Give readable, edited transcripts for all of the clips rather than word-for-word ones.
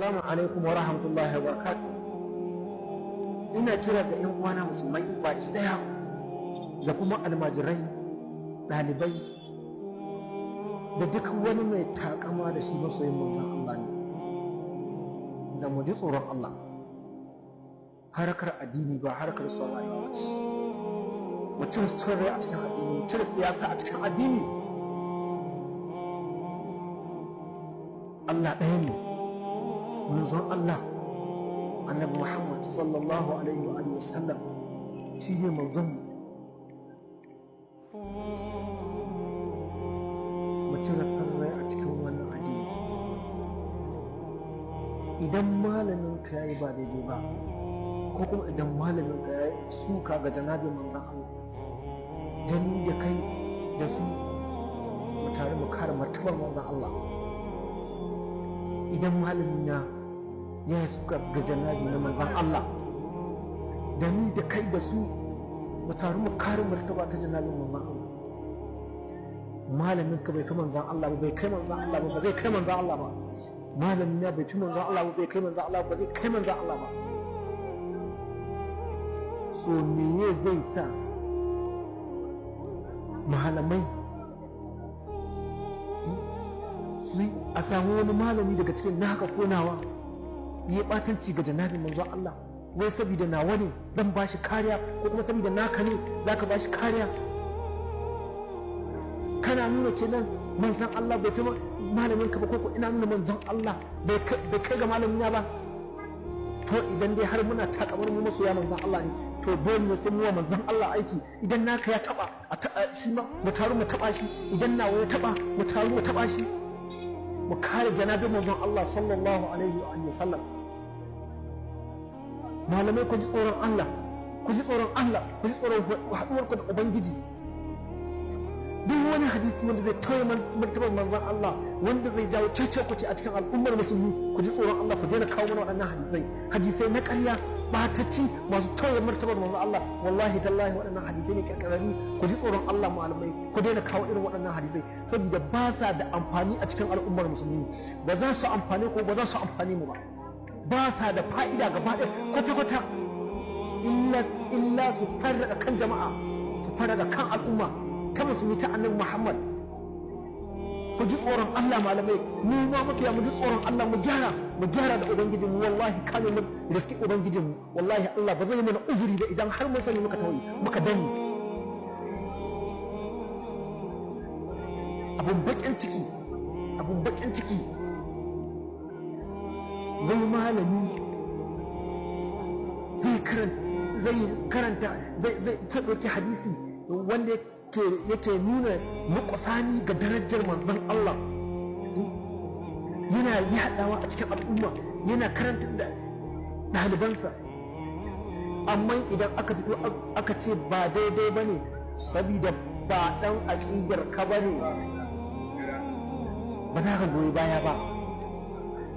Assalamu alaikum wa rahmatullahi wa barakatuh. Ina kira ga 'yan uwana musulmai baki daya da kuma almajirai, ɗalibai da duk wani mai takama da shi masoyin manzon Allah ne, da mu ji tsoron Allah. Harkar addini ba harkar son rayuwa ba ce. Mu cire son rai a cikin addini, mu cire siyasa a cikin addini. Allah ɗaya ne. Manzon Allah annabi Muhammad sallallahu alaihi wa sallam shi ne manzon mu cire sarrai a cikin wannan addini. Idan malamin ka yayi ba daidai ba, ko kuma idan malamin ka yayi suka ga janabin manzon Allah, dan da kai da su mu tare mu kare martabar manzon Allah. Idan malamin na ya yi suka ga janabi na manzan Allah, da ni da kai da su mu taru mu kare martaba ta janabin manzan Allah. Malamin ka bai kai manzan Allah ba, bai kai manzan Allah ba, ba zai kai manzan Allah ba. Malamin ya bai fi manzan Allah ba, bai kai manzan Allah ba, zai kai manzan Allah ba. So me zai sa malamai a samu wani malami daga cikin naka ko nawa ya batanci ga janabin manzon Allah, wai saboda nawa ne zan ba shi kariya, ko kuma saboda naka ne za ka ba shi kariya? Kana nuna kenan manzon Allah bai fi malamin ka ba, ko ina nuna manzon Allah bai kai ga malamina ba? To idan dai har muna takamar mu masoya manzon Allah ne, to dole ne sai mu wa manzon Allah aiki. Idan naka ya taba shi ma mu taru mu taba shi, idan nawa ya taba mu taru mu taba shi, mu kare janabin manzon Allah sallallahu alaihi wa sallam. Malamai ku ji tsoron Allah, ku ji tsoron Allah, ku ji tsoron haɗuwarku da Ubangiji. Duk wani hadisi wanda zai tauye martabar manzon Allah, wanda zai jawo cece-kuce a cikin al'ummar musulmi, ku ji tsoron Allah, ku daina kawo mana waɗannan hadisai na ƙarya, ɓatacci, masu tauye martabar manzon Allah. Wallahi tallahi waɗannan hadisai ne ƙarƙarari. Ku ji tsoron Allah malamai, ku daina kawo irin waɗannan hadisai, saboda ba sa da amfani a cikin al'ummar musulmi. Ba za su amfani ko ba za su amfani mu ba. Ba sa da fa'ida gaba ɗaya kwata-kwata, illa su farraga kan jama'a, su farraga kan al'umma ta musulmi ta annabi Muhammad. Ku ji tsoron Allah malamai, mu ma mafiya mu ji tsoron Allah, mu gyara da ubangijinmu. Wallahi kame mu riski ubangijinmu, wallahi Allah ba zai yi mana uzuri ba idan har mun sani muka tauye muka danne. Abun bakin ciki wai malami zai karanta zai ɗauki hadisi wanda yake nuna nukusani ga darajar manzon Allah, yana yaɗawa a cikin al'umma, yana karanta da ɗalibansa. Amma idan aka fito aka ce ba daidai ba ne, saboda ba ɗan aƙidar ka ba ne, ba za ka goyi baya ba.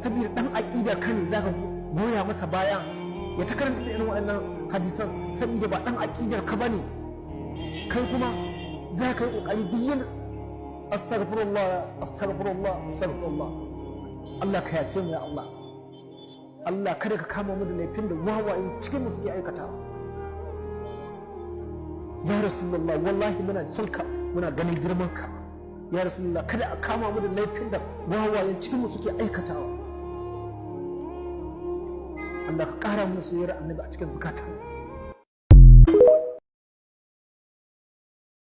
Saboda ɗan aƙidar ka ne za ka goya masa baya ya ta karanta da irin waɗannan hadisan, saboda ba ɗan aƙidar ka ba ne. Kai kuma za ka yi ƙoƙari duk yin astaghfirullah. Allah ka yafe mu ya Allah. Allah kada ka kama mu da laifin da wawayen cikin mu suke aikata. Ya Rasulullah, wallahi muna son ka, muna ganin girman ka. Ya Rasulullah, kada a kama mu da laifin da wawayen cikin mu suke aikatawa. Allah ka ƙara mu soyayyar annabi a cikin zakatan.